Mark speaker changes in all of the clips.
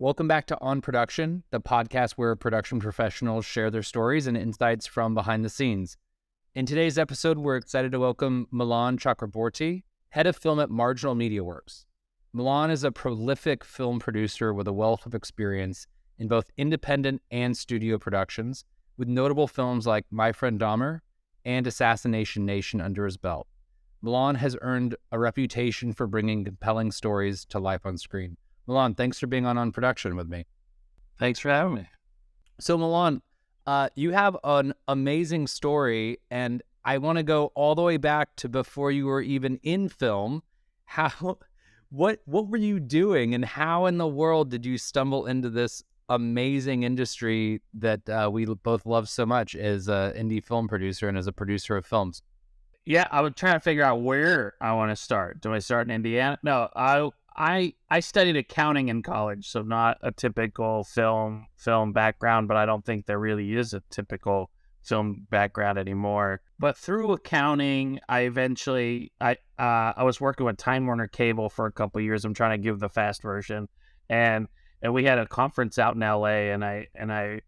Speaker 1: Welcome back to On Production, the podcast where production professionals share their stories and insights from behind the scenes. In today's episode, we're excited to welcome Milan Chakraborty, head of film at Marginal MediaWorks. Milan is a prolific film producer with a wealth of experience in both independent and studio productions, with notable films like My Friend Dahmer and Assassination Nation under his belt. Milan has earned a reputation for bringing compelling stories to life on screen. Milan, thanks for being on Production with me.
Speaker 2: Thanks for having me.
Speaker 1: So Milan, you have an amazing story, and I want to go all the way back to before you were even in film. What were you doing, and how in the world did you stumble into this amazing industry that we both love so much as an indie film producer and as a producer of films?
Speaker 2: Yeah, I was trying to figure out where I want to start. Do I start in Indiana? No, I studied accounting in college, so not a typical film background, but I don't think there really is a typical film background anymore. But through accounting, I was working with Time Warner Cable for a couple of years. I'm trying to give the fast version, and we had a conference out in LA, and I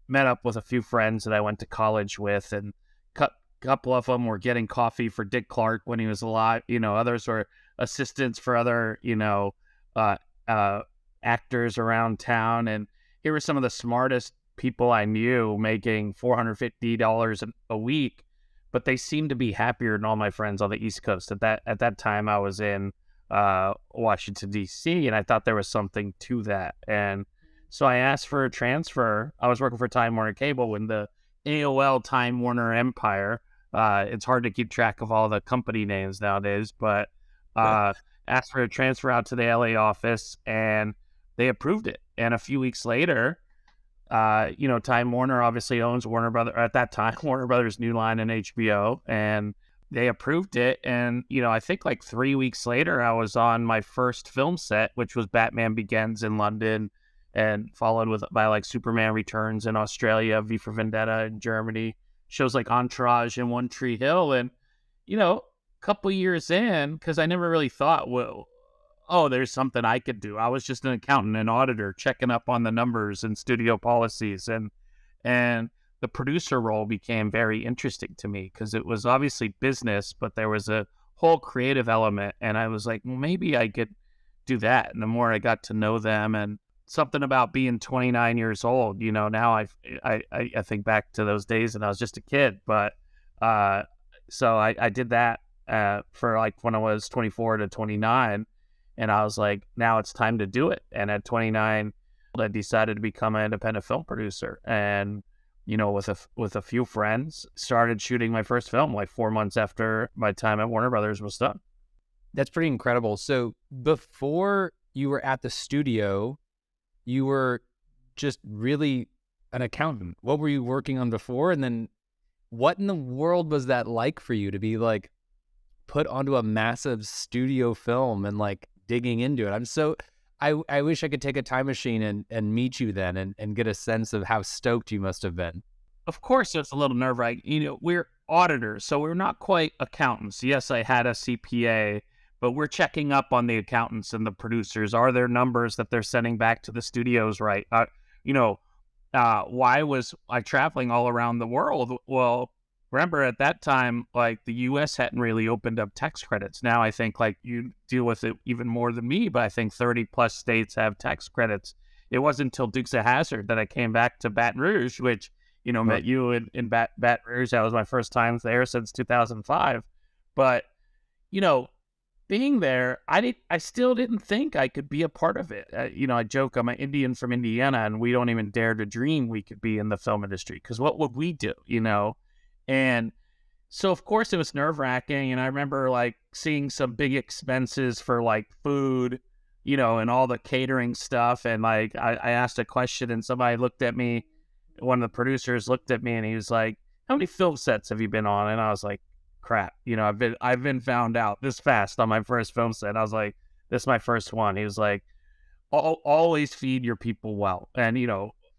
Speaker 2: met up with a few friends that I went to college with, and a couple of them were getting coffee for Dick Clark when he was alive. Others were assistants for other, actors around town. And here were some of the smartest people I knew making $450 a week, but they seemed to be happier than all my friends on the East Coast. At that time, I was in Washington, D.C., and I thought there was something to that. And so I asked for a transfer. I was working for Time Warner Cable when the AOL Time Warner empire. It's hard to keep track of all the company names nowadays, but asked for a transfer out to the LA office, and they approved it. And a few weeks later, Time Warner obviously owns Warner Brothers at that time, Warner Brothers New Line and HBO, and they approved it. And I think like 3 weeks later, I was on my first film set, which was Batman Begins in London, and followed by like Superman Returns in Australia, V for Vendetta in Germany, shows like Entourage and One Tree Hill. And a couple years in, because I never really thought, there's something I could do. I was just an accountant and auditor checking up on the numbers and studio policies, and the producer role became very interesting to me because it was obviously business, but there was a whole creative element, and I was like, well, maybe I could do that. And the more I got to know them, and something about being 29 years old, now I think back to those days and I was just a kid, but so I did that for like when I was 24 to 29, and I was like, now it's time to do it. And at 29, I decided to become an independent film producer, and with a few friends, started shooting my first film like 4 months after my time at Warner Brothers was done.
Speaker 1: That's pretty incredible. So before you were at the studio, you were just really an accountant. What were you working on before? And then what in the world was that like for you to be like put onto a massive studio film and like digging into it? I wish I could take a time machine and meet you then and get a sense of how stoked you must have been.
Speaker 2: Of course, it's a little nerve-wracking. We're auditors, so we're not quite accountants. Yes, I had a CPA, but we're checking up on the accountants and the producers. Are there numbers that they're sending back to the studios right? Why was I traveling all around the world? Well, remember at that time, like the U.S. hadn't really opened up tax credits. Now I think like you deal with it even more than me, but I think 30 plus states have tax credits. It wasn't until Dukes of Hazzard that I came back to Baton Rouge, which, met you in Baton Rouge. That was my first time there since 2005. But, being there, I still didn't think I could be a part of it. I joke I'm an Indian from Indiana, and we don't even dare to dream we could be in the film industry, because what would we do, And so, of course, it was nerve-wracking, and I remember, like, seeing some big expenses for, like, food, and all the catering stuff, and, like, I asked a question, and somebody looked at me, one of the producers looked at me, and he was like, how many film sets have you been on? And I was like, crap, I've been found out this fast on my first film set. I was like, this is my first one. He was like, always feed your people well. And,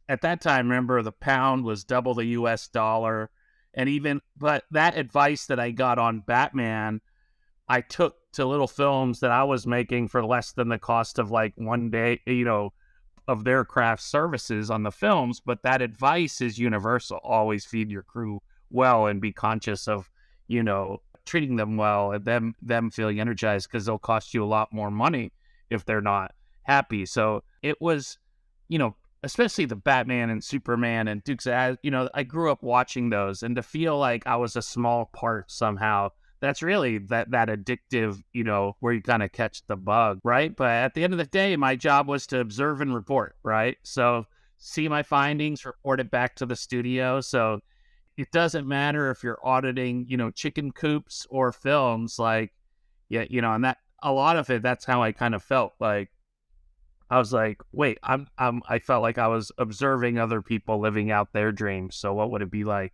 Speaker 2: at that time, remember, the pound was double the US dollar. But that advice that I got on Batman, I took to little films that I was making for less than the cost of like one day, of their craft services on the films. But that advice is universal. Always feed your crew well and be conscious of, treating them well and them feeling energized, because they'll cost you a lot more money if they're not happy. So it was, especially the Batman and Superman and Dukes of Hazzard, I grew up watching those, and to feel like I was a small part somehow, that's really that addictive, where you kind of catch the bug, right? But at the end of the day, my job was to observe and report, right? So see my findings, report it back to the studio. So it doesn't matter if you're auditing, chicken coops or films, like, yeah, and that a lot of it, that's how I kind of felt. Like, I was like, wait, I felt like I was observing other people living out their dreams. So what would it be like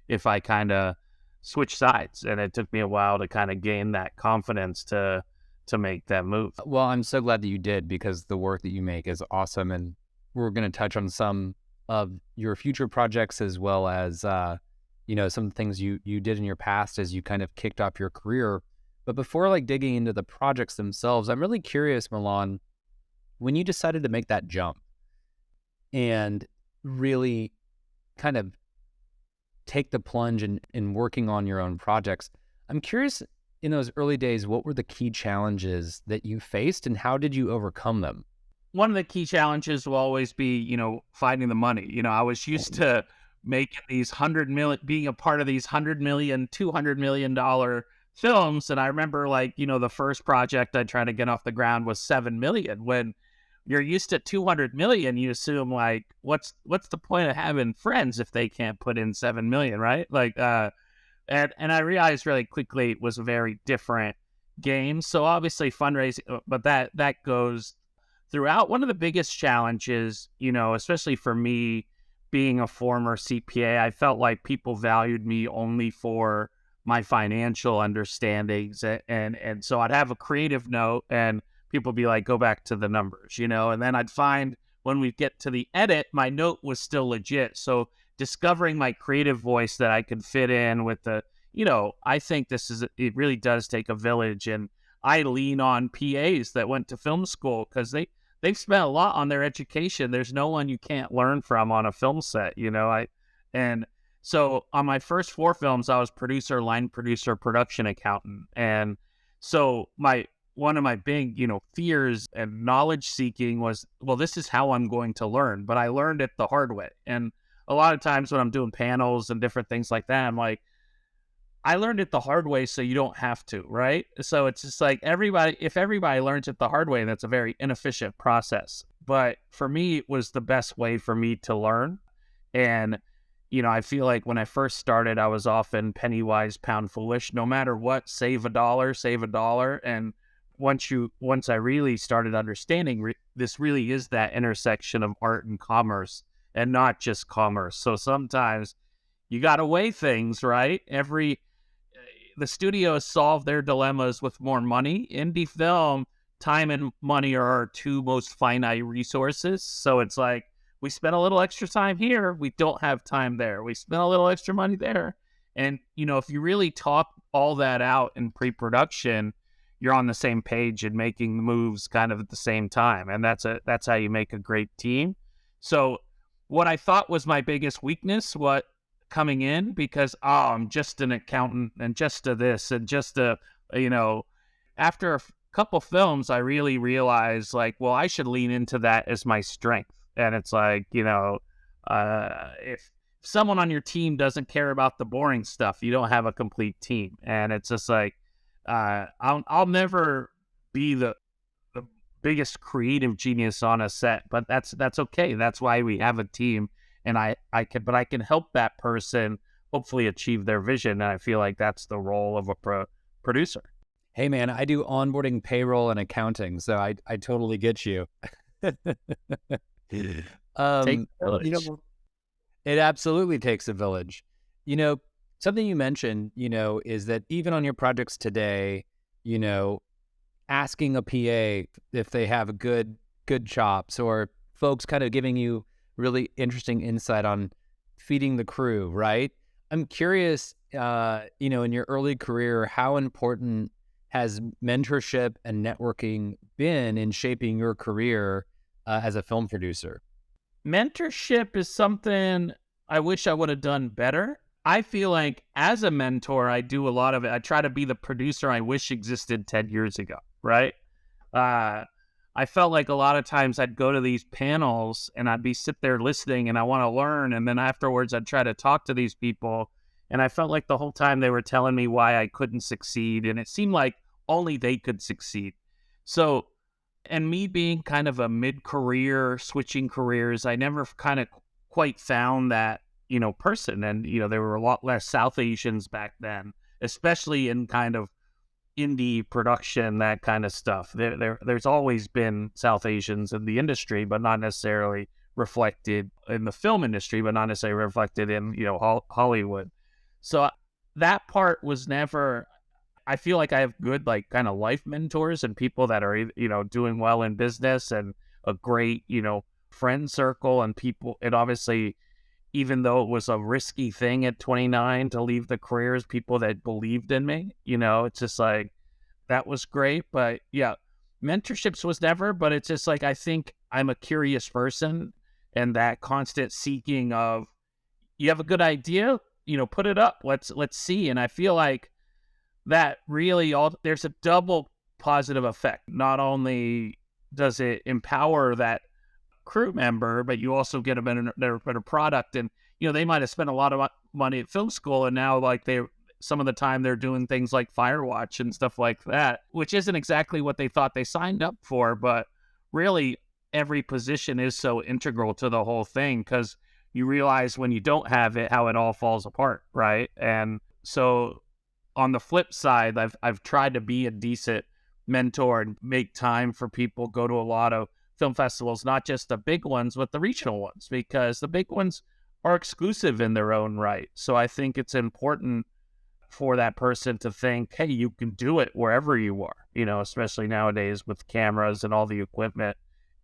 Speaker 2: if I kind of switch sides? And it took me a while to kind of gain that confidence to make that move.
Speaker 1: Well, I'm so glad that you did, because the work that you make is awesome. And we're going to touch on some of your future projects, as well as, some things you did in your past as you kind of kicked off your career. But before like digging into the projects themselves, I'm really curious, Milan, when you decided to make that jump and really kind of take the plunge in working on your own projects, I'm curious, in those early days, what were the key challenges that you faced and how did you overcome them?
Speaker 2: One of the key challenges will always be, finding the money. I was used to making these being a part of these $100 million, $200 million films. And I remember, like, the first project I tried to get off the ground was $7 million. When you're used to 200 million, you assume, like, what's the point of having friends if they can't put in 7 million, right? Like, and I realized really quickly it was a very different game. So obviously fundraising, but that goes throughout. One of the biggest challenges, especially for me being a former CPA, I felt like people valued me only for my financial understandings. And so I'd have a creative note and people be like, go back to the numbers, and then I'd find when we get to the edit, my note was still legit. So discovering my creative voice that I could fit in with I think it really does take a village. And I lean on PAs that went to film school, because they've spent a lot on their education. There's no one you can't learn from on a film set, and so on my first 4 films, I was producer, line producer, production accountant. And so one of my big, fears and knowledge seeking was, well, this is how I'm going to learn. But I learned it the hard way. And a lot of times when I'm doing panels and different things like that, I'm like, I learned it the hard way so you don't have to, right? So it's just like if everybody learns it the hard way, that's a very inefficient process. But for me, it was the best way for me to learn. And, I feel like when I first started, I was often penny wise, pound foolish. No matter what, save a dollar. And once I really started understanding, this really is that intersection of art and commerce, and not just commerce. So sometimes you got to weigh things, right? The studios solve their dilemmas with more money. Indie film, time and money are our 2 most finite resources. So it's like, we spend a little extra time here, we don't have time there. We spend a little extra money there. And, if you really talk all that out in pre-production, you're on the same page and making the moves kind of at the same time. And that's how you make a great team. So what I thought was my biggest weakness, coming in, because I'm just an accountant and just a this and just after a couple films, I really realized, like, well, I should lean into that as my strength. And it's like, if someone on your team doesn't care about the boring stuff, you don't have a complete team. And it's just like, I'll never be the biggest creative genius on a set, but that's okay. That's why we have a team. And I can help that person hopefully achieve their vision. And I feel like that's the role of a producer.
Speaker 1: Hey man, I do onboarding, payroll, and accounting, so I totally get you.
Speaker 2: Take a village.
Speaker 1: It absolutely takes a village. Something you mentioned, is that even on your projects today, asking a PA if they have good chops, or folks kind of giving you really interesting insight on feeding the crew, right? I'm curious, in your early career, how important has mentorship and networking been in shaping your career as a film producer?
Speaker 2: Mentorship is something I wish I would have done better. I feel like as a mentor, I do a lot of it. I try to be the producer I wish existed 10 years ago, right? I felt like a lot of times I'd go to these panels and I'd be sit there listening and I want to learn. And then afterwards I'd try to talk to these people. And I felt like the whole time they were telling me why I couldn't succeed. And it seemed like only they could succeed. So, and me being kind of a mid-career, switching careers, I never kind of quite found that, person. And, there were a lot less South Asians back then, especially in kind of indie production, that kind of stuff. There's always been South Asians in the industry, but not necessarily reflected in the film industry, but not necessarily reflected in, Hollywood. So that part was never, I feel like I have good, like, kind of life mentors and people that are, doing well in business, and a great, friend circle and people. And obviously, even though it was a risky thing at 29 to leave the careers, people that believed in me, it's just like, that was great. But yeah, mentorships was never, but it's just like, I think I'm a curious person, and that constant seeking of, you have a good idea, put it up. Let's see. And I feel like that really there's a double positive effect. Not only does it empower that crew member, but you also get a better product. And, they might have spent a lot of money at film school, and now like some of the time they're doing things like Firewatch and stuff like that, which isn't exactly what they thought they signed up for. But really, every position is so integral to the whole thing, because you realize when you don't have it, how it all falls apart, right? And so on the flip side, I've tried to be a decent mentor and make time for people, go to a lot of film festivals, not just the big ones, but the regional ones, because the big ones are exclusive in their own right. So I think it's important for that person to think, hey, you can do it wherever you are, especially nowadays with cameras and all the equipment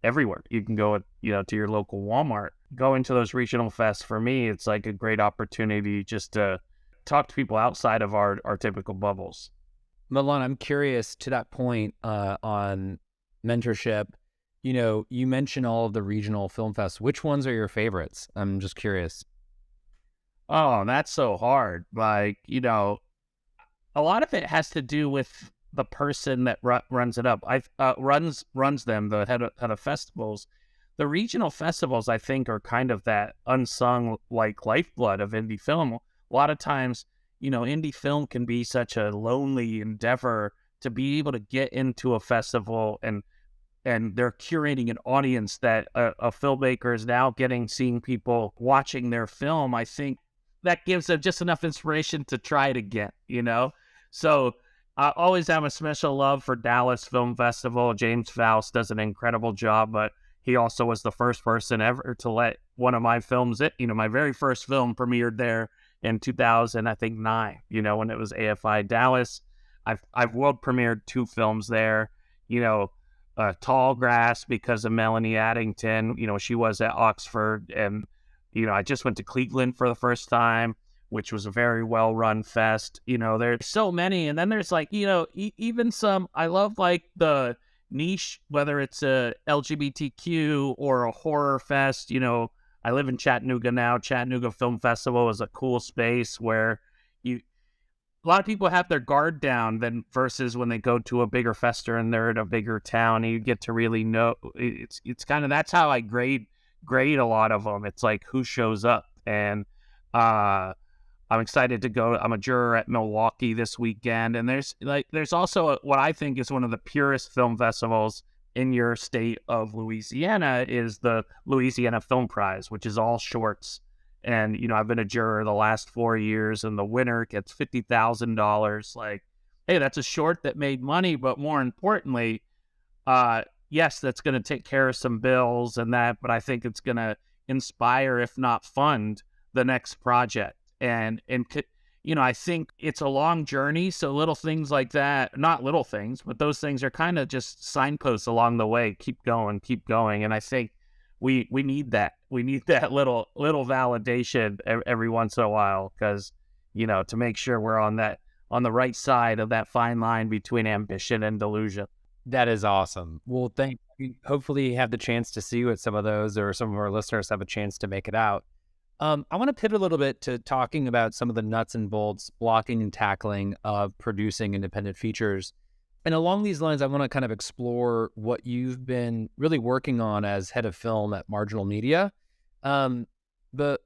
Speaker 2: everywhere. You can go, to your local Walmart. Going to those regional fests, for me, it's like a great opportunity just to talk to people outside of our typical bubbles.
Speaker 1: Milan, I'm curious to that point on mentorship. You mentioned all of the regional film fests. Which ones are your favorites? I'm just curious.
Speaker 2: Oh, that's so hard. Like, a lot of it has to do with the person that runs it up. Runs them, the head of festivals. The regional festivals, I think, are kind of that unsung, like, lifeblood of indie film. A lot of times, indie film can be such a lonely endeavor. To be able to get into a festival and they're curating an audience that a filmmaker is now seeing people watching their film, I think that gives them just enough inspiration to try it again, So I always have a special love for Dallas Film Festival. James Faust does an incredible job, but he also was the first person ever to let one of my films, my very first film premiered there in 2009, when it was AFI Dallas. I've world premiered 2 films there, Tall Grass, because of Melanie Addington. She was at Oxford, and I just went to Cleveland for the first time, which was a very well run fest. There's so many, and then there's like even some. I love like the niche, whether it's a LGBTQ or a horror fest. I live in Chattanooga now. Chattanooga Film Festival is a cool space where a lot of people have their guard down than versus when they go to a bigger fester and they're in a bigger town, and you get to really know. It's kind of, that's how I grade a lot of them. It's like who shows up, and I'm excited to go. I'm a juror at Milwaukee this weekend, and there's also what I think is one of the purest film festivals in your state of Louisiana, is the Louisiana Film Prize, which is all shorts. And, I've been a juror the last 4 years, and the winner gets $50,000. Like, hey, that's a short that made money, but more importantly, yes, that's going to take care of some bills and that, but I think it's going to inspire, if not fund, the next project. And I think it's a long journey. So little things like that, not little things, but those things are kind of just signposts along the way. Keep going. And I think we need that. We need that little validation every once in a while, because, to make sure we're on on the right side of that fine line between ambition and delusion.
Speaker 1: That is awesome. Well, thank you. Hopefully you have the chance to see what some of those, or some of our listeners have a chance to make it out. I want to pivot a little bit to talking about some of the nuts and bolts, blocking and tackling of producing independent features. And along these lines, I want to kind of explore what you've been really working on as head of film at Marginal Media. But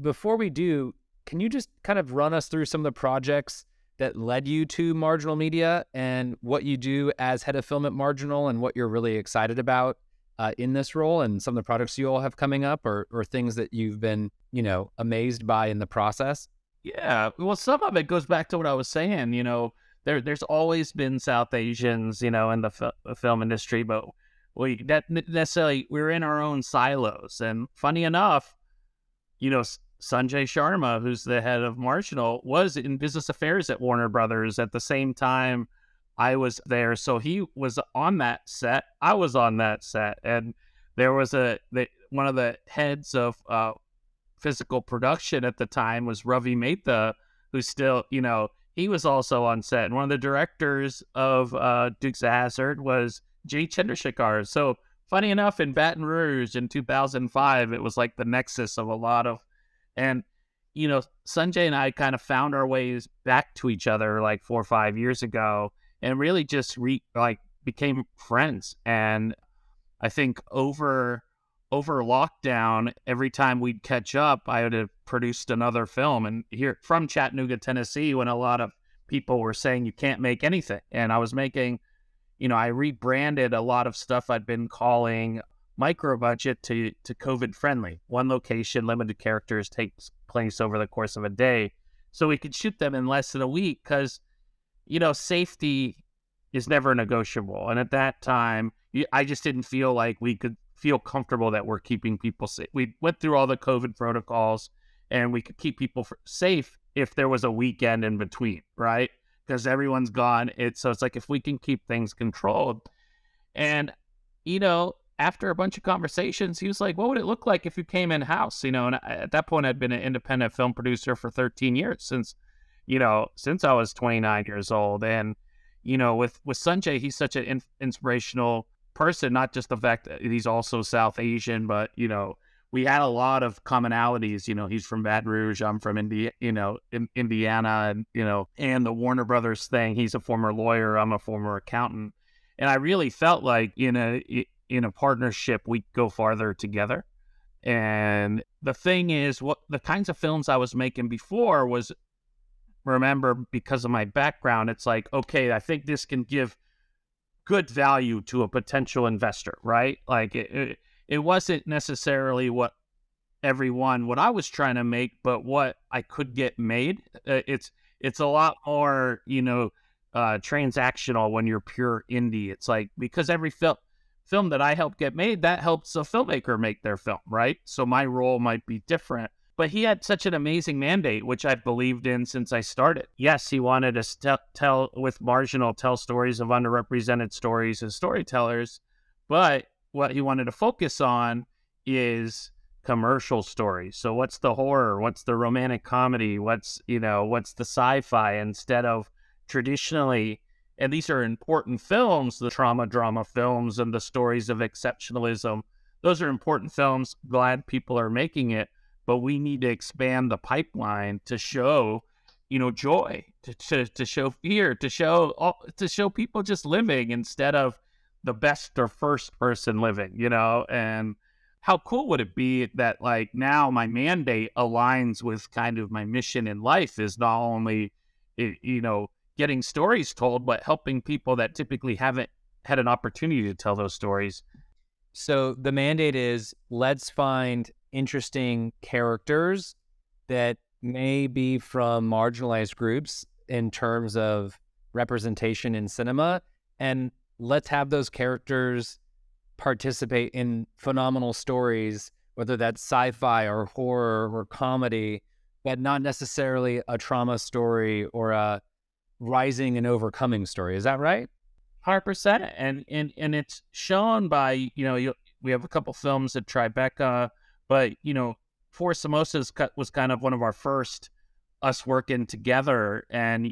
Speaker 1: before we do, can you just kind of run us through some of the projects that led you to Marginal Media and what you do as head of film at Marginal and what you're really excited about in this role, and some of the products you all have coming up, or things that you've been, amazed by in the process?
Speaker 2: Yeah, well, some of it goes back to what I was saying. There's always been South Asians, in the film industry, but we're in our own silos. And funny enough, Sanjay Sharma, who's the head of Marginal, was in business affairs at Warner Brothers at the same time I was there. So he was on that set. I was on that set. And there was one of the heads of physical production at the time was Ravi Mehta, who still, he was also on set. And one of the directors of Dukes of Hazzard was Jay Chandrasekhar. So funny enough, in Baton Rouge in 2005, it was like the nexus of a lot of, and, Sanjay and I kind of found our ways back to each other like 4 or 5 years ago, and really just became friends. And I think over lockdown, every time we'd catch up, I would have produced another film. And here from Chattanooga, Tennessee, when a lot of people were saying you can't make anything, and I was making, I rebranded a lot of stuff I'd been calling micro budget to COVID friendly. One location, limited characters, takes place over the course of a day, so we could shoot them in less than a week, because safety is never negotiable. And at that time, I just didn't feel like we could feel comfortable that we're keeping people safe. We went through all the COVID protocols, and we could keep people safe if there was a weekend in between, right? Because everyone's gone. So it's like, if we can keep things controlled. And after a bunch of conversations, he was like, what would it look like if you came in-house? And at that point, I'd been an independent film producer for 13 years, since I was 29 years old. And, with Sanjay, he's such an inspirational person, not just the fact that he's also South Asian, but, we had a lot of commonalities. He's from Baton Rouge, I'm from Indiana, and, and the Warner Brothers thing, he's a former lawyer, I'm a former accountant. And I really felt like in a partnership, we go farther together. And the thing is, what the kinds of films I was making before was, remember, because of my background, it's like, okay, I think this can give good value to a potential investor, right? Like it wasn't necessarily what I was trying to make, but what I could get made. It's a lot more, transactional when you're pure indie. It's like, because every film that I help get made, that helps a filmmaker make their film, right? So my role might be different. But he had such an amazing mandate, which I've believed in since I started. Yes, he wanted to tell stories of underrepresented stories and storytellers, but what he wanted to focus on is commercial stories. So what's the horror? What's the romantic comedy? What's the sci-fi, instead of traditionally, and these are important films, the trauma drama films and the stories of exceptionalism. Those are important films. Glad people are making it, but we need to expand the pipeline to show, joy, to show fear, to show people just living instead of the best or first person living, and how cool would it be that, like, now my mandate aligns with kind of my mission in life, is not only, getting stories told, but helping people that typically haven't had an opportunity to tell those stories.
Speaker 1: So the mandate is, let's find interesting characters that may be from marginalized groups in terms of representation in cinema, and let's have those characters participate in phenomenal stories, whether that's sci-fi or horror or comedy, but not necessarily a trauma story or a rising and overcoming story. Is that right?
Speaker 2: 100%. And it's shown by, we have a couple films at Tribeca, but, Four Samosas was kind of one of our first us working together, and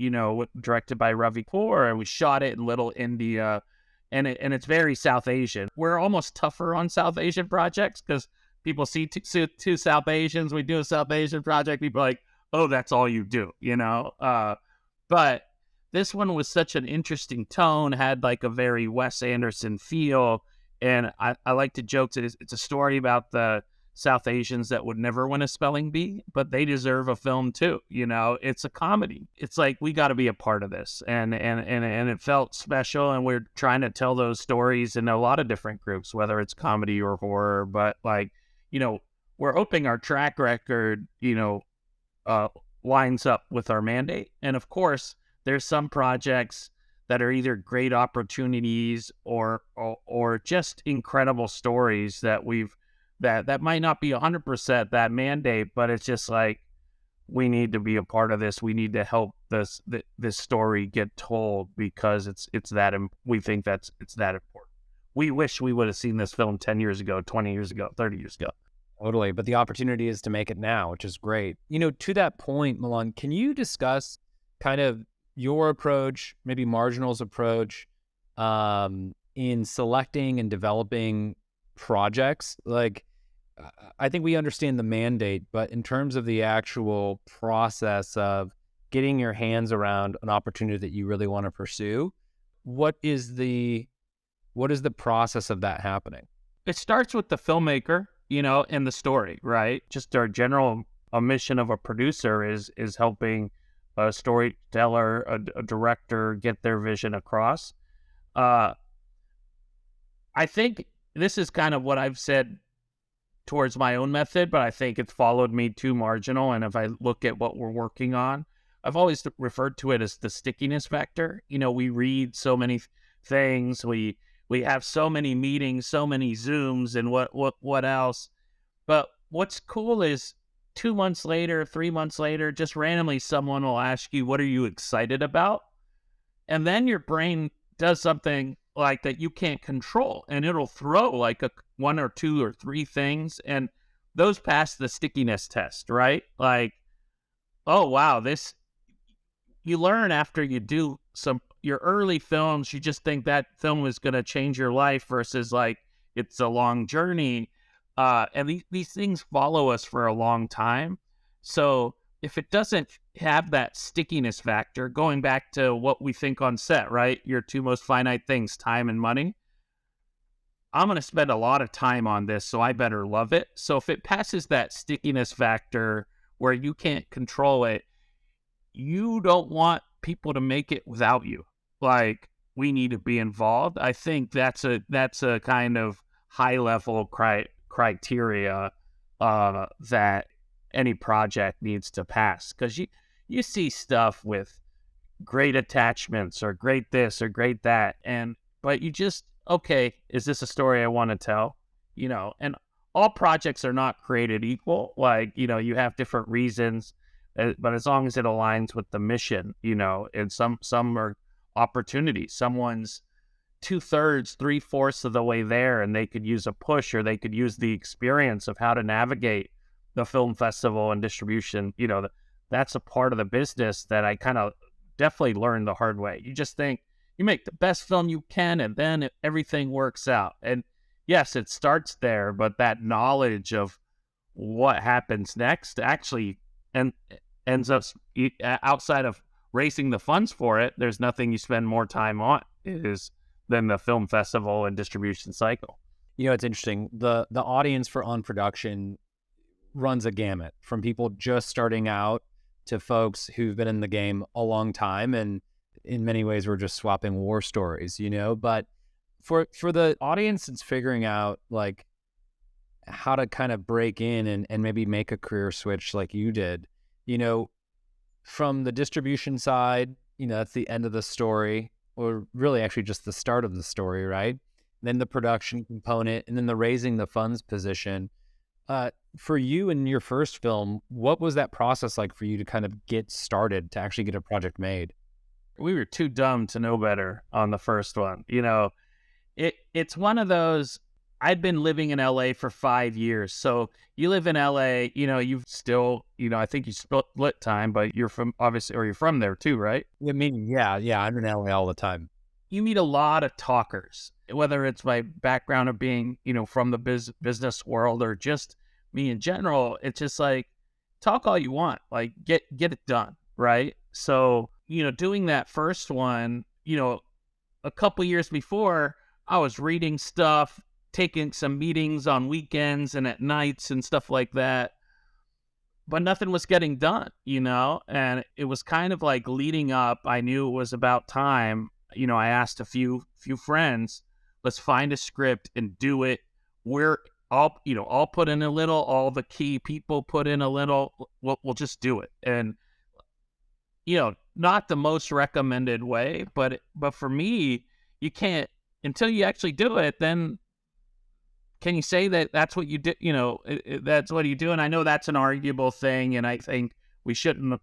Speaker 2: directed by Ravi Kapoor, and we shot it in Little India, and it's very South Asian. We're almost tougher on South Asian projects because people see two South Asians, we do a South Asian project, people are like, oh, that's all you do, but this one was such an interesting tone, had like a very Wes Anderson feel. And I like to joke that it's a story about the South Asians that would never win a spelling bee, but they deserve a film too. It's a comedy. It's like, we got to be a part of this. And it felt special. And we're trying to tell those stories in a lot of different groups, whether it's comedy or horror. But we're hoping our track record, lines up with our mandate. And of course, there's some projects that are either great opportunities or just incredible stories that that might not be 100% that mandate, but it's just like, we need to be a part of this. We need to help this story get told because we think it's that important. We wish we would have seen this film 10 years ago, 20 years ago, 30 years ago.
Speaker 1: Totally. But the opportunity is to make it now, which is great. To that point, Milan, can you discuss kind of your approach, maybe Marginal's approach, in selecting and developing projects? Like, I think we understand the mandate, but in terms of the actual process of getting your hands around an opportunity that you really want to pursue, what is the process of that happening?
Speaker 2: It starts with the filmmaker, and the story, right? Just our general mission of a producer is helping a storyteller, a director get their vision across. I think this is kind of what I've said towards my own method, but I think it's followed me to Marginal. And if I look at what we're working on, I've always referred to it as the stickiness factor. We read so many things, we have so many meetings, so many Zooms, and what else. But what's cool is 2 months later, 3 months later, just randomly someone will ask you, what are you excited about? And then your brain does something like that you can't control, and it'll throw like one or two or three things, and those pass the stickiness test, right? Like, oh wow, you learn after you do your early films, you just think that film is going to change your life versus like it's a long journey. And these things follow us for a long time. So if it doesn't have that stickiness factor, going back to what we think on set, right? Your two most finite things, time and money. I'm going to spend a lot of time on this, so I better love it. So if it passes that stickiness factor where you can't control it, you don't want people to make it without you. Like, we need to be involved. I think that's a kind of high level criteria that any project needs to pass, because you see stuff with great attachments or great this or great that, but you just, okay, is this a story I want to tell? And all projects are not created equal. Like, you have different reasons, but as long as it aligns with the mission, and some are opportunities. Someone's 2/3, 3/4 of the way there, and they could use a push, or they could use the experience of how to navigate the film festival and distribution. That's a part of the business that I kind of definitely learned the hard way. You just think you make the best film you can, and then everything works out. And yes, it starts there, but that knowledge of what happens next actually ends up, outside of raising the funds for it, there's nothing you spend more time on than the film festival and distribution cycle.
Speaker 1: It's interesting. The audience for On Production runs a gamut, from people just starting out to folks who've been in the game a long time, and in many ways we're just swapping war stories, but for the audience that's figuring out like how to kind of break in and maybe make a career switch like you did, from the distribution side, that's the end of the story, or really actually just the start of the story, right? Then the production component, and then the raising the funds position. For you in your first film, what was that process like for you to kind of get started to actually get a project made?
Speaker 2: We were too dumb to know better on the first one. It's one of those, I'd been living in LA for 5 years. So you live in LA, you've still, I think you split time, but you're from obviously, or you're from there too, right?
Speaker 1: I mean, yeah, I'm in LA all the time.
Speaker 2: You meet a lot of talkers, whether it's my background of being, from the business world or just me in general. It's just like, talk all you want, like get it done. Right. So, doing that first one, a couple years before, I was reading stuff, taking some meetings on weekends and at nights and stuff like that. But nothing was getting done, and it was kind of like leading up. I knew it was about time. I asked a few friends, let's find a script and do it. I'll put in a little, all the key people put in a little. We'll just do it. And, not the most recommended way, but for me, you can't, until you actually do it, then can you say that that's what you do? That's what you do. And I know that's an arguable thing, and I think we shouldn't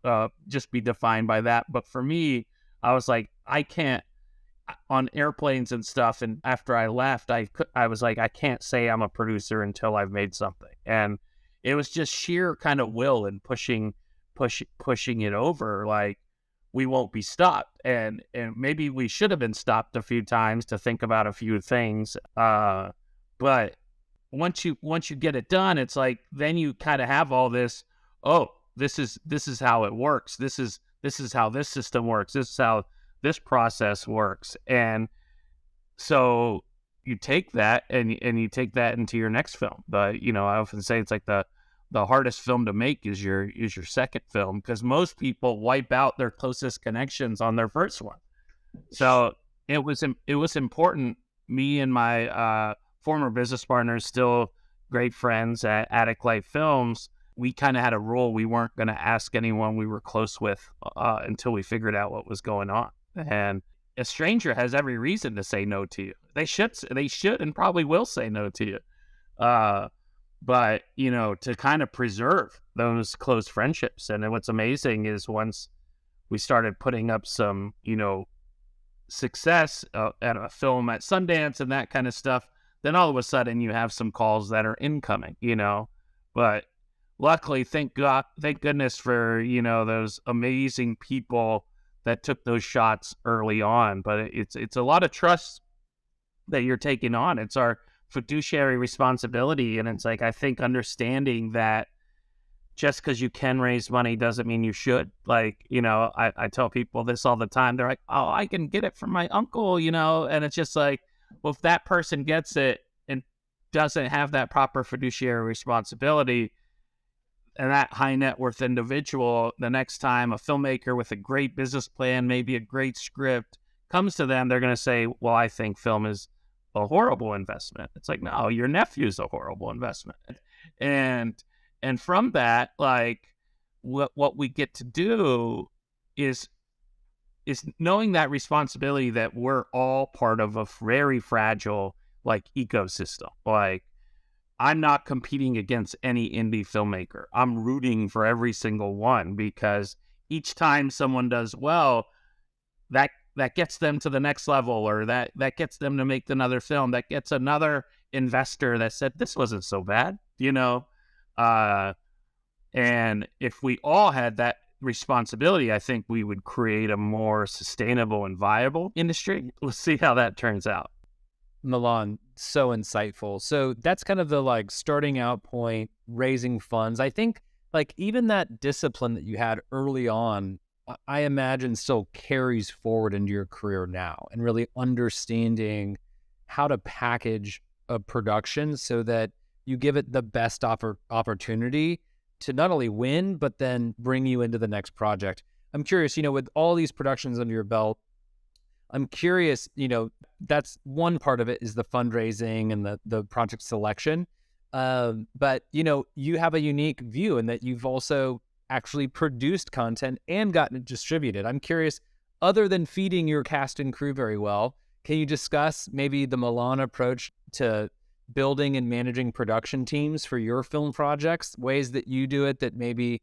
Speaker 2: just be defined by that. But for me, I was like, I can't, on airplanes and stuff. And after I left, I was like, I can't say I'm a producer until I've made something. And it was just sheer kind of will and pushing it over. Like, we won't be stopped. And maybe we should have been stopped a few times to think about a few things. But once you get it done, it's like, then you kind of have all this, oh, this is how it works. This is how this system works. This is how this process works. And so you take that and you take that into your next film. But, I often say it's like the hardest film to make is your second film, because most people wipe out their closest connections on their first one. So it was important. Me and my former business partners, still great friends at Attic Light Films, we kind of had a rule. We weren't going to ask anyone we were close with until we figured out what was going on. And a stranger has every reason to say no to you. They should and probably will say no to you. But, to kind of preserve those close friendships. And then what's amazing is once we started putting up some, success at a film at Sundance and that kind of stuff, then all of a sudden you have some calls that are incoming, But luckily, thank goodness for, those amazing people that took those shots early on. But it's a lot of trust that you're taking on. It's our fiduciary responsibility. And it's like, I think understanding that just because you can raise money doesn't mean you should. Like, I tell people this all the time. They're like, oh, I can get it from my uncle, and it's just like, well, if that person gets it and doesn't have that proper fiduciary responsibility, and that high net worth individual, the next time a filmmaker with a great business plan, maybe a great script, comes to them, they're going to say, well, I think film is a horrible investment. It's like, no, your nephew's a horrible investment. And from that, like, what we get to do is knowing that responsibility that we're all part of a very fragile, like, ecosystem. Like, I'm not competing against any indie filmmaker. I'm rooting for every single one, because each time someone does well, that gets them to the next level, or that gets them to make another film, that gets another investor that said, this wasn't so bad, and if we all had that responsibility, I think we would create a more sustainable and viable industry. Let's see how that turns out.
Speaker 1: Milan, so insightful. So that's kind of the, like, starting out point, raising funds. I think, like, even that discipline that you had early on, I imagine still carries forward into your career now, and really understanding how to package a production so that you give it the best opportunity to not only win, but then bring you into the next project. I'm curious, with all these productions under your belt, I'm curious, that's one part of it, is the fundraising and the project selection. But, you have a unique view in that you've also actually produced content and gotten it distributed. I'm curious, other than feeding your cast and crew very well, can you discuss maybe the Milan approach to building and managing production teams for your film projects, ways that you do it that maybe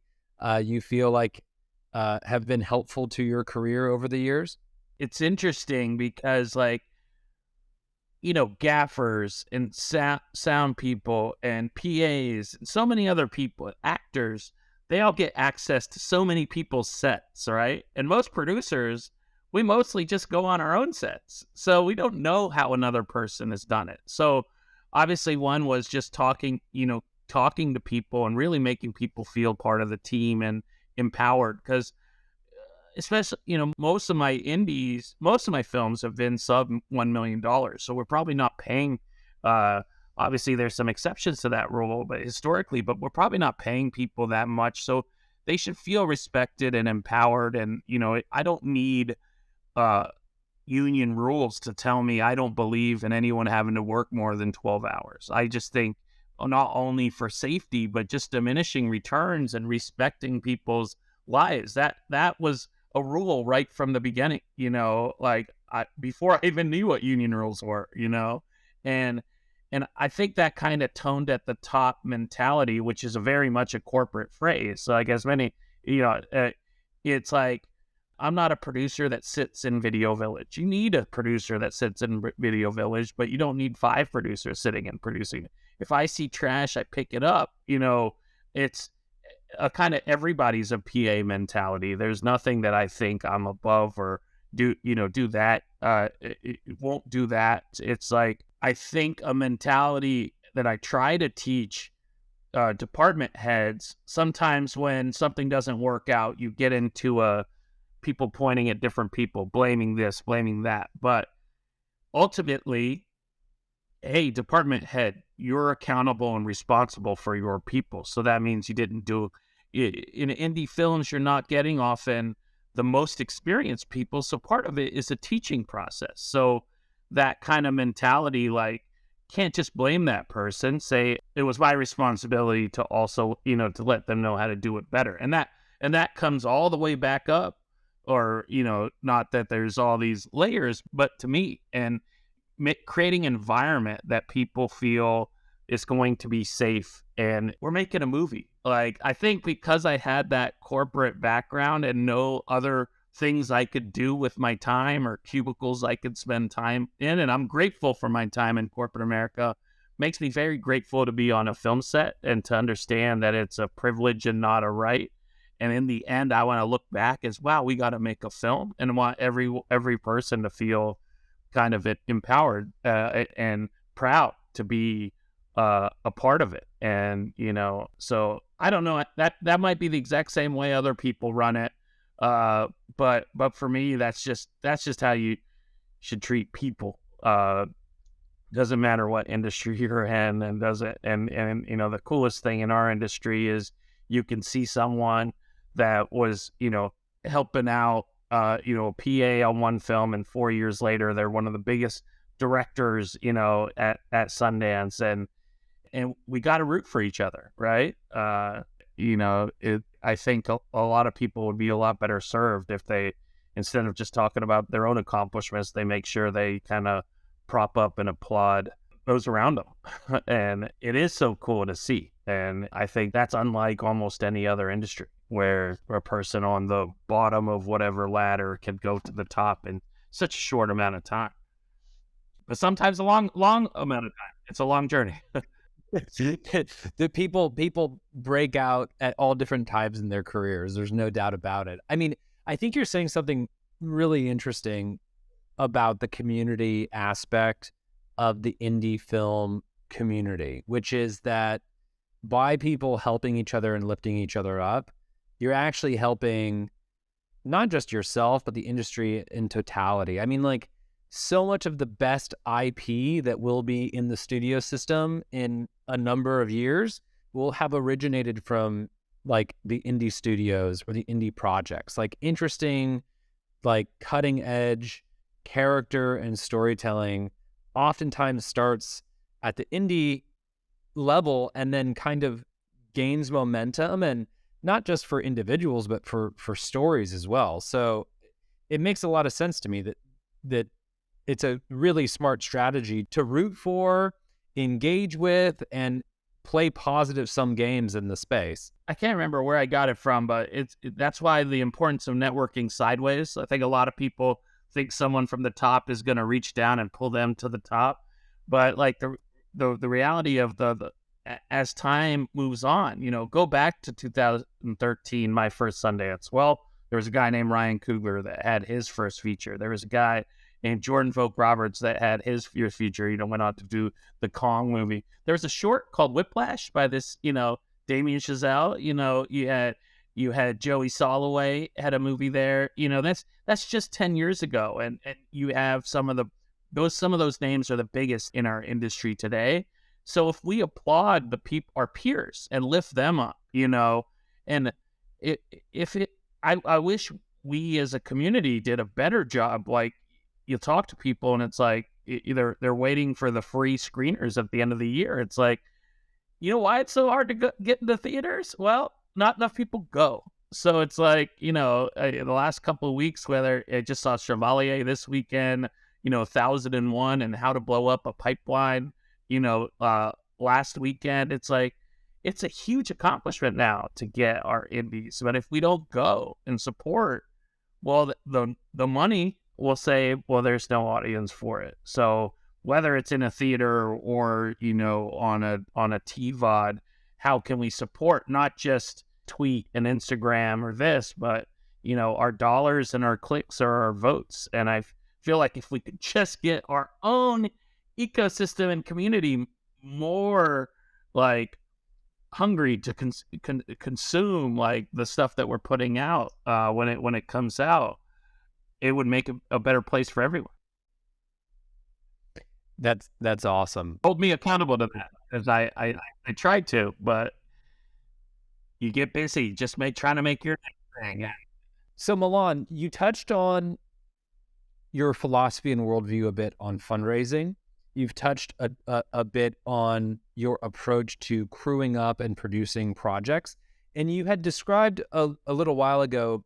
Speaker 1: you feel like have been helpful to your career over the years?
Speaker 2: It's interesting because, like, gaffers and sound people and PAs and so many other people, actors, they all get access to so many people's sets, right? And most producers, we mostly just go on our own sets. So we don't know how another person has done it. So obviously one was just talking to people and really making people feel part of the team and empowered, because especially, most of my films have been sub $1 million. So we're probably not paying, obviously there's some exceptions to that rule, but we're probably not paying people that much. So they should feel respected and empowered. And, I don't need union rules to tell me I don't believe in anyone having to work more than 12 hours. I just think not only for safety, but just diminishing returns and respecting people's lives. That was a rule right from the beginning, before I even knew what union rules were, and I think that kind of toned at the top mentality, which is a very much a corporate phrase. So I guess it's like, I'm not a producer that sits in Video Village. You need a producer that sits in Video Village, but you don't need 5 producers sitting and producing it. If I see trash, I pick it up. It's a kind of everybody's a PA mentality. There's nothing that I think I'm above or do that. It won't do that. It's like, I think a mentality that I try to teach department heads. Sometimes when something doesn't work out, you get into people pointing at different people, blaming this, blaming that. But ultimately, hey, department head, you're accountable and responsible for your people. So that means you didn't do in indie films, you're not getting often the most experienced people. So part of it is a teaching process. So that kind of mentality, like, can't just blame that person. Say it was my responsibility to also, to let them know how to do it better. And that comes all the way back up, or, not that there's all these layers, but to me, and creating an environment that people feel is going to be safe. And we're making a movie. Like, I think because I had that corporate background and no other things I could do with my time or cubicles I could spend time in, and I'm grateful for my time in corporate America, makes me very grateful to be on a film set and to understand that it's a privilege and not a right. And in the end, I want to look back as, wow, we got to make a film, and I want every person to feel kind of empowered and proud to be a part of it. And, so I don't know, that might be the exact same way other people run it. But for me, that's just how you should treat people. Doesn't matter what industry you're in, and the coolest thing in our industry is you can see someone that was, helping out, a PA on one film, and 4 years later, they're one of the biggest directors, at Sundance, and we got to root for each other, right? I think a lot of people would be a lot better served if they, instead of just talking about their own accomplishments, they make sure they kind of prop up and applaud those around them. And it is so cool to see. And I think that's unlike almost any other industry, where a person on the bottom of whatever ladder can go to the top in such a short amount of time. But sometimes a long amount of time. It's a long journey.
Speaker 1: The people break out at all different times in their careers. There's no doubt about it. I mean, I think you're saying something really interesting about the community aspect of the indie film community, which is that by people helping each other and lifting each other up, you're actually helping not just yourself, but the industry in totality. I mean, like, so much of the best IP that will be in the studio system in a number of years will have originated from, like, the indie studios or the indie projects. Like, interesting, like, cutting edge character and storytelling oftentimes starts at the indie level and then kind of gains momentum, and not just for individuals, but for stories as well. So it makes a lot of sense to me that it's a really smart strategy to root for, engage with, and play positive sum games in the space.
Speaker 2: I can't remember where I got it from, but that's why the importance of networking sideways. I think a lot of people think someone from the top is going to reach down and pull them to the top. But like the reality of as time moves on, go back to 2013, my first Sundance. Well, there was a guy named Ryan Coogler that had his first feature. There was a guy named Jordan Vogt Roberts that had his first feature, went on to do the Kong movie. There was a short called Whiplash by this, Damien Chazelle. You had Joey Soloway had a movie there. That's just 10 years ago. And you have some of those names are the biggest in our industry today. So if we applaud our peers and lift them up, and I wish we as a community did a better job. Like, you talk to people and it's like either they're waiting for the free screeners at the end of the year. It's like, why it's so hard to get into theaters? Well, not enough people go. So it's like, the last couple of weeks, whether I just saw Chevalier this weekend, 1001 and How to Blow Up a Pipeline, last weekend. It's like, it's a huge accomplishment now to get our indies. But if we don't go and support, well, the money will say, well, there's no audience for it. So whether it's in a theater or, on a TVOD, how can we support not just tweet and Instagram or this, but, our dollars and our clicks are our votes. And I feel like if we could just get our own ecosystem and community more like hungry to consume like the stuff that we're putting out when it comes out, it would make a better place for everyone.
Speaker 1: That's awesome.
Speaker 2: Hold me accountable to that, because I tried to, but you get busy just trying to make your thing.
Speaker 1: So Milan, you touched on your philosophy and worldview a bit on fundraising. You've touched a bit on your approach to crewing up and producing projects. And you had described a little while ago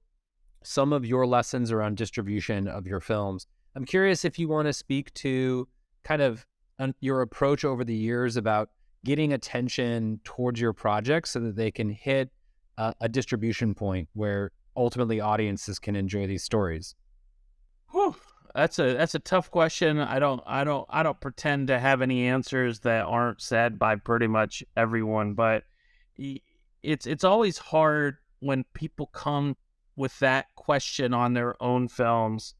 Speaker 1: some of your lessons around distribution of your films. I'm curious if you want to speak to kind of your approach over the years about getting attention towards your projects so that they can hit a distribution point where ultimately audiences can enjoy these stories.
Speaker 2: Whew. That's a tough question. I don't pretend to have any answers that aren't said by pretty much everyone, but it's always hard when people come with that question on their own films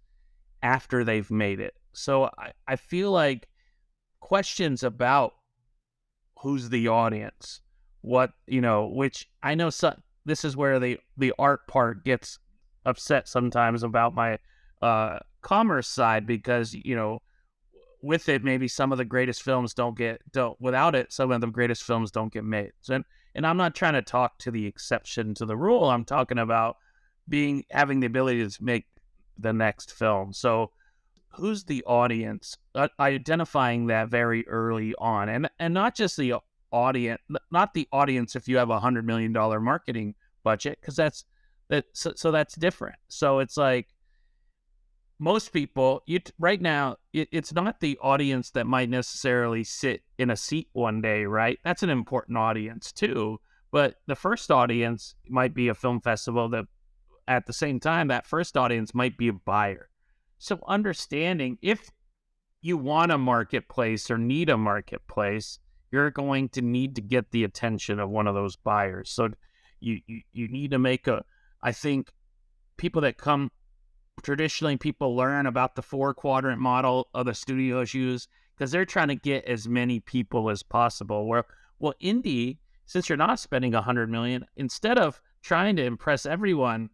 Speaker 2: after they've made it. So I feel like questions about who's the audience, which I know this is where the art part gets upset sometimes about my commerce side, because with it maybe some of the greatest films without it some of the greatest films don't get made. And I'm not trying to talk to the exception to the rule. I'm talking about having the ability to make the next film. So who's the audience? Identifying that very early on, and not just the audience, not the audience if you have $100 million marketing budget, because that's different. So it's like, most people, right now, it's not the audience that might necessarily sit in a seat one day, right? That's an important audience too. But the first audience might be a film festival that, at the same time, that first audience might be a buyer. So understanding if you want a marketplace or need a marketplace, you're going to need to get the attention of one of those buyers. So you need to I think people that come, traditionally people learn about the 4-quadrant model of the studios use because they're trying to get as many people as possible. Well, indie, since you're not spending $100 million, instead of trying to impress everyone,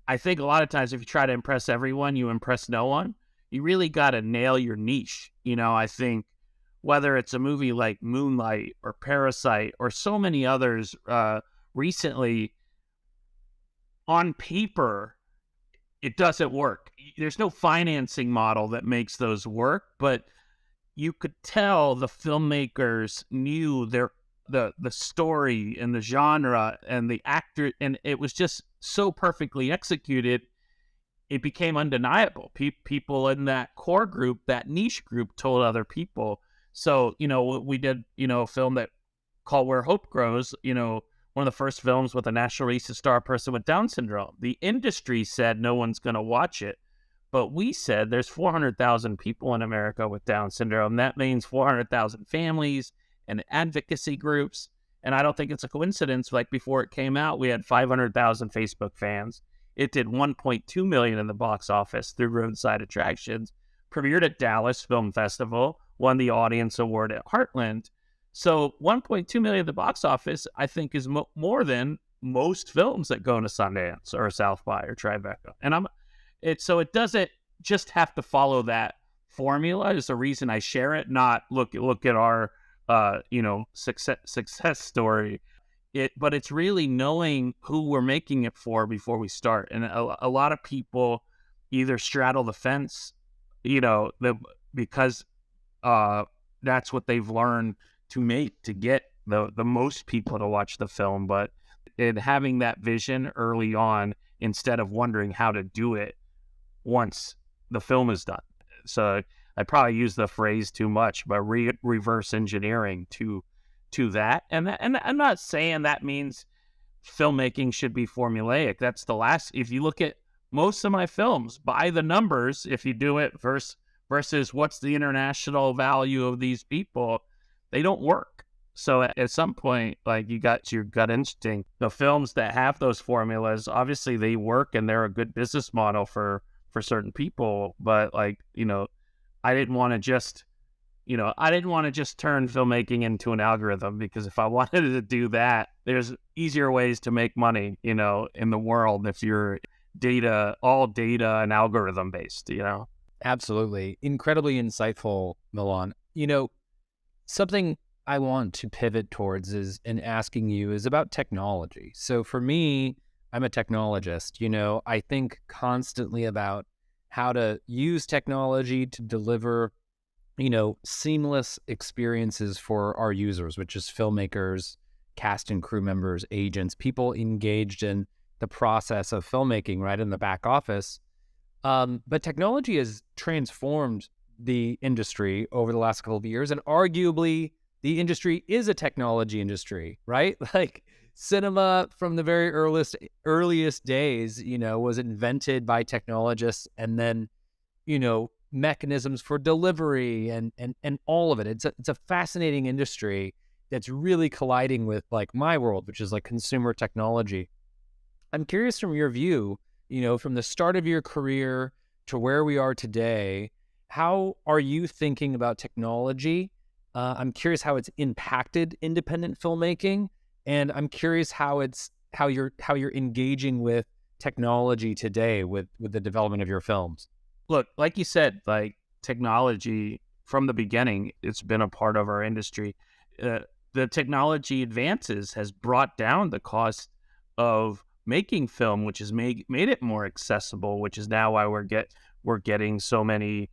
Speaker 2: I think a lot of times if you try to impress everyone, you impress no one. You really got to nail your niche. I think whether it's a movie like Moonlight or Parasite or so many others recently, on paper, it doesn't work. There's no financing model that makes those work, but you could tell the filmmakers knew the story and the genre and the actor, and it was just so perfectly executed, it became undeniable. People in that core group, that niche group, told other people. So, we did, a film that called Where Hope Grows, one of the first films with a national release to star a person with Down syndrome. The industry said no one's going to watch it, But we said there's 400,000 people in America with Down syndrome. That means 400,000 families and advocacy groups. And I don't think it's a coincidence. Like before it came out, we had 500,000 Facebook fans. It did 1.2 million in the box office through roadside attractions, premiered at Dallas Film Festival, won the audience award at Heartland. So 1.2 million at the box office, I think, is more than most films that go to Sundance or South by or Tribeca. And so it doesn't just have to follow that formula. Is the reason I share it. Not look at our success story. But it's really knowing who we're making it for before we start. And a lot of people either straddle the fence, because that's what they've learned to make to get the most people to watch the film. But in having that vision early on, instead of wondering how to do it once the film is done. So I probably use the phrase too much, but reverse engineering to that. And I'm not saying that means filmmaking should be formulaic. That's the last. If you look at most of my films, by the numbers, if you do it versus what's the international value of these people, they don't work. So at some point, like, you got your gut instinct. The films that have those formulas, obviously they work and they're a good business model for certain people. But I didn't want to just turn filmmaking into an algorithm, because if I wanted to do that, there's easier ways to make money, in the world if you're all data and algorithm based,
Speaker 1: Absolutely. Incredibly insightful, Milan. Something I want to pivot towards in asking you is about technology. So for me, I'm a technologist. I think constantly about how to use technology to deliver, seamless experiences for our users, which is filmmakers, cast and crew members, agents, people engaged in the process of filmmaking, right, in the back office. But technology has transformed the industry over the last couple of years, and arguably the industry is a technology industry, right? Like, cinema from the very earliest days, was invented by technologists, and then, mechanisms for delivery and all of it. It's a fascinating industry that's really colliding with, like, my world, which is like consumer technology. I'm curious, from your view, from the start of your career to where we are today, how are you thinking about technology? I'm curious how it's impacted independent filmmaking, and I'm curious how you're engaging with technology today with the development of your films.
Speaker 2: Look, like you said, like, technology from the beginning, it's been a part of our industry. The technology advances has brought down the cost of making film, which has made it more accessible, which is now why we're getting so many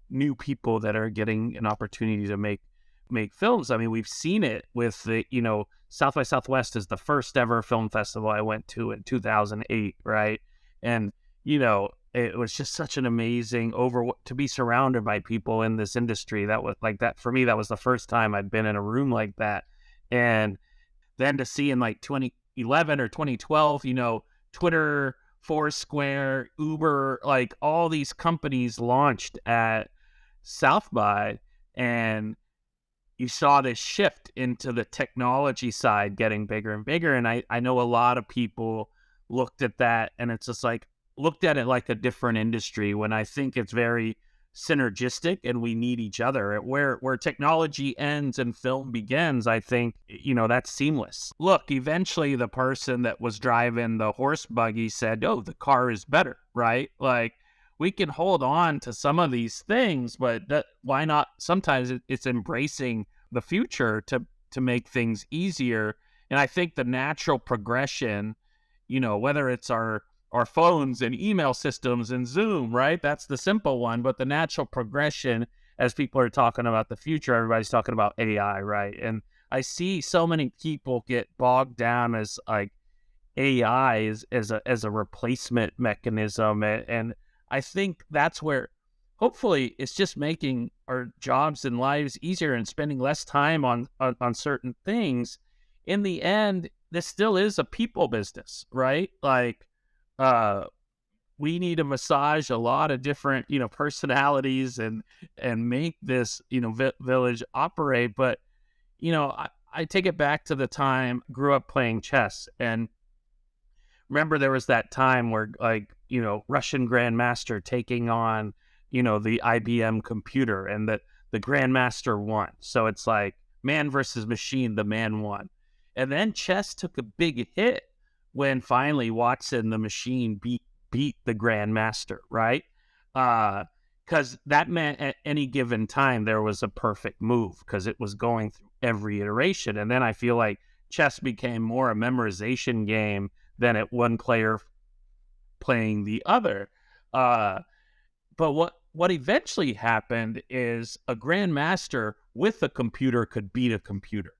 Speaker 2: new people that are getting an opportunity to make films. I mean, we've seen it with the, South by Southwest is the first ever film festival I went to in 2008, right? And, it was just such an amazing to be surrounded by people in this industry. That was like that for me. That was the first time I'd been in a room like that. And then to see in like 2011 or 2012, Twitter, Foursquare, Uber, like all these companies launched at South by, and you saw this shift into the technology side getting bigger and bigger. And I know a lot of people looked at that, and it's just like, looked at it like a different industry, when I think it's very synergistic and we need each other. Where technology ends and film begins, I think, that's seamless. Look, eventually the person that was driving the horse buggy said, oh, the car is better, right? Like, we can hold on to some of these things, but why not? Sometimes it's embracing the future to make things easier. And I think the natural progression, whether it's our phones and email systems and Zoom, right? That's the simple one. But the natural progression, as people are talking about the future, everybody's talking about AI, right? And I see so many people get bogged down as like AI as a replacement mechanism. And I think that's where hopefully it's just making our jobs and lives easier and spending less time on certain things. In the end, this still is a people business, right? Like, we need to massage a lot of different, personalities and make this, village operate. But, I take it back to the time grew up playing chess, and remember there was that time where, like, Russian grandmaster taking on, the IBM computer, and the grandmaster won. So it's like man versus machine, the man won. And then chess took a big hit when finally Watson, the machine, beat the grandmaster, right? Because that meant at any given time there was a perfect move because it was going through every iteration. And then I feel like chess became more a memorization game than at one player playing the other. But what eventually happened is a grandmaster with a computer could beat a computer.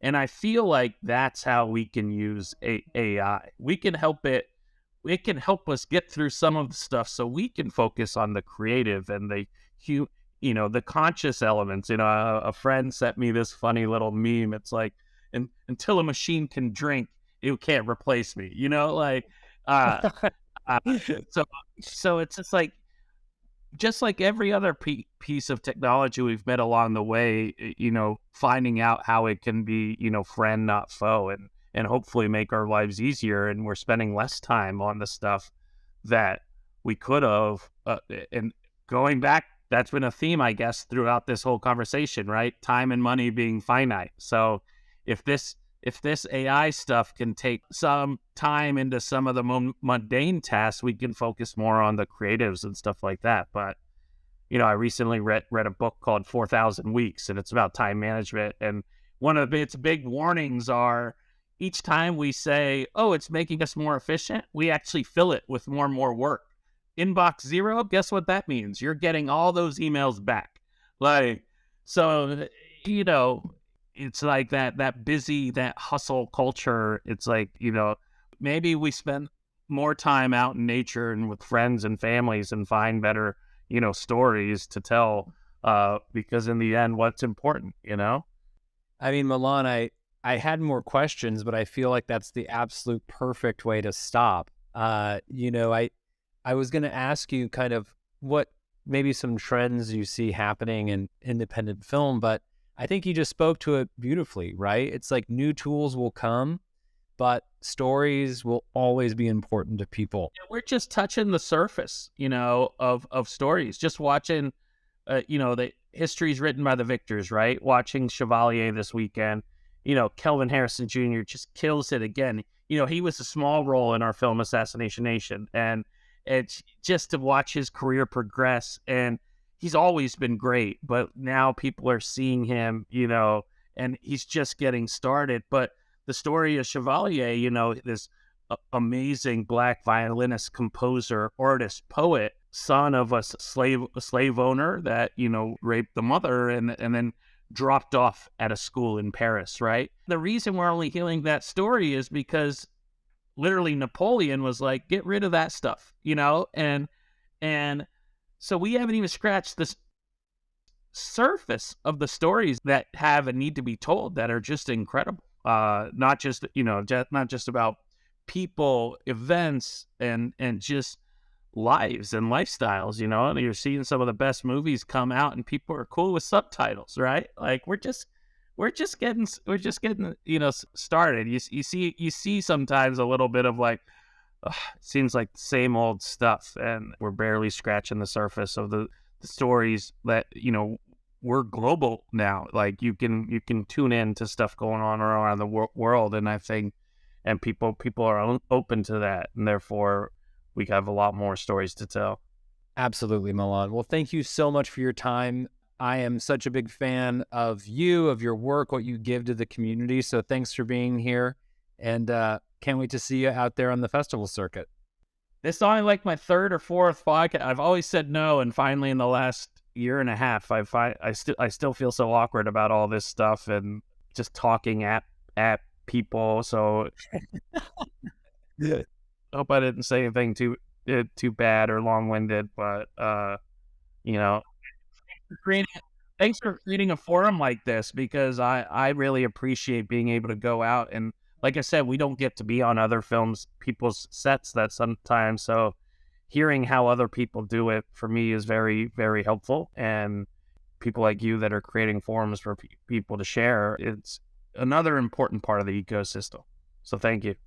Speaker 2: And I feel like that's how we can use AI. It can help us get through some of the stuff so we can focus on the creative and the conscious elements. A friend sent me this funny little meme. It's like, until a machine can drink, it can't replace me, uh, uh, so, so it's just like every other piece of technology we've met along the way, finding out how it can be, friend, not foe, and hopefully make our lives easier. And we're spending less time on the stuff that we could have. And going back, that's been a theme, I guess, throughout this whole conversation, right? Time and money being finite. So if this AI stuff can take some time into some of the mundane tasks, we can focus more on the creatives and stuff like that. But, I recently read a book called 4,000 Weeks, and it's about time management. And one of its big warnings are each time we say, oh, it's making us more efficient, we actually fill it with more and more work. Inbox zero, guess what that means? You're getting all those emails back. So, it's like that busy, that hustle culture. It's like, maybe we spend more time out in nature and with friends and families and find better, stories to tell, because in the end, what's important,
Speaker 1: I mean, Milan, I had more questions, but I feel like that's the absolute perfect way to stop. I was going to ask you kind of what maybe some trends you see happening in independent film, but I think you just spoke to it beautifully, right? It's like new tools will come, but stories will always be important to people.
Speaker 2: We're just touching the surface, of stories. Just watching, the histories written by the victors, right? Watching Chevalier this weekend, Kelvin Harrison Jr. just kills it again. He was a small role in our film Assassination Nation, and it's just to watch his career progress. And he's always been great, but now people are seeing him, and he's just getting started. But the story of Chevalier, this amazing Black violinist, composer, artist, poet, son of a slave owner that, raped the mother and then dropped off at a school in Paris, right? The reason we're only hearing that story is because literally Napoleon was like, get rid of that stuff, and so we haven't even scratched the surface of the stories that have and need to be told that are just incredible. Not just, not just about people, events, and just lives and lifestyles, and you're seeing some of the best movies come out and people are cool with subtitles, right? Like we're just getting, started. You see sometimes a little bit of like, it seems like the same old stuff, and we're barely scratching the surface of the stories that, we're global now. Like you can tune in to stuff going on around the world, and I think, and people are open to that, and therefore we have a lot more stories to tell.
Speaker 1: Absolutely, Milan. Well, thank you so much for your time. I am such a big fan of you, of your work, what you give to the community. So thanks for being here, and can't wait to see you out there on the festival circuit.
Speaker 2: This is only like my third or fourth podcast. I've always said no, and finally in the last year and a half, I still feel so awkward about all this stuff and just talking at people. So
Speaker 1: Yeah.
Speaker 2: hope I didn't say anything too bad or long winded, but creating thanks for creating a forum like this, because I really appreciate being able to go out and, like I said, we don't get to be on other people's sets that sometimes. So, hearing how other people do it for me is very, very helpful. And people like you that are creating forums for people to share, it's another important part of the ecosystem. So thank you.